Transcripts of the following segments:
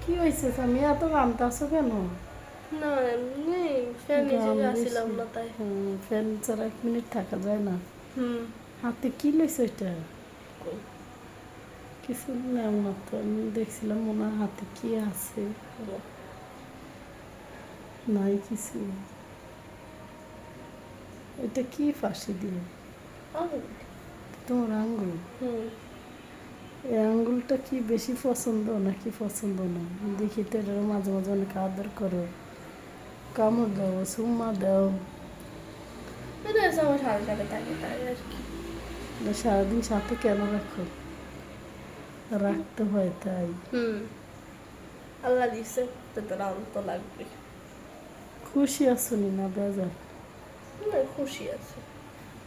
কি হয়েছে স্বামী এত কামতাছো কেন? না এমনি ফ্যান নিচে গাম আসছিলাম বেশি। না তাই। ফ্যান ছাড়া 1 মিনিট থাকা যায় না। হুম। হাতে কি লইছো এটা? কিছু নেও না তো, আমি দেখছিলাম মনে হয় হাতে কি আছে। নাই কিছু। এটা কি ফাঁসি দিয়ে? তোমার আঙ্গুল? হুম। এই আঙ্গুলটা কি বেশি পছন্দ নাকি পছন্দ না? দেখি তো এটা মাঝে মাঝে অনেক আদর করো, কামড় দাও, সুম্মা দাও। এটা হচ্ছে আমার সাথে সাথে থাকে তাই আর কি। এটা সারাদিন সাথে কেন রাখো? রাখতে হয় তাই। হুম। আল্লাহ দিছে তো তোর তো লাগবে। খুশি আছো নি না বেজার? না খুশি আছে।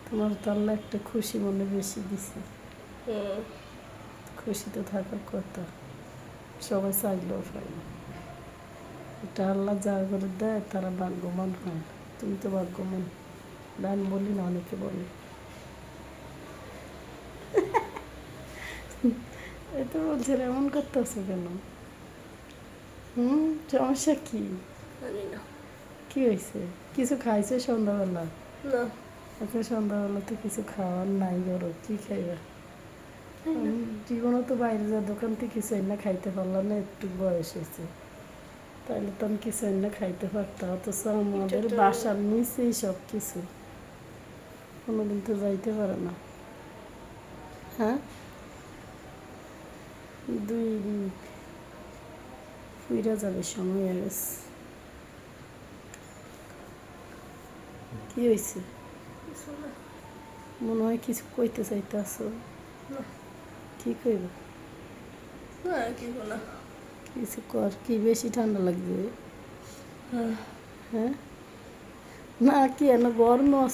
তোমার তো আল্লাহ একটা খুশি মনে বেশি দিছে। হুম। খুশি তো থাকার কথা, সবাই চাইলেও পায় না। এটা আল্লাহ যা করে দেয় তারা ভাগ্যবান হয়। তুমি তো ভাগ্যবান। আমি বলি না, অনেকে বলে। এই তো বলছে এমন করতেছো কেন? সমস্যা কি? জানি না। কি হয়েছে? কিছু খাইছো সন্ধ্যাবেলা? না। আচ্ছা, সন্ধ্যাবেলা তো কিছু খাওয়ার নাই, ধরো কি খাইবা? তাই না। জীবনে তো বাইরে যা দোকান থেকে কিছু এনে খাইতে পারলাম না, একটু বয়স হয়েছে। তাহলে তো আমি কিছু এনে খাইতে পারতাম, অথচ এটা আমাদের তো বাসার নিচেই সব কিছু। কোনোদিন তো যাইতে পারে না। হ্যাঁ, 2 মিনিট ফিরে যাবে, সময় হয়ে গেছে। কি হয়েছে? কিছু না। মনে হয় কিছু কইতে চাইতে আসো। না। কি কইব? না কিছু না। কিছু কর। কি বেশি ঠান্ডা লাগবে? হ্যাঁ। হ্যাঁ, না কি এনে গরম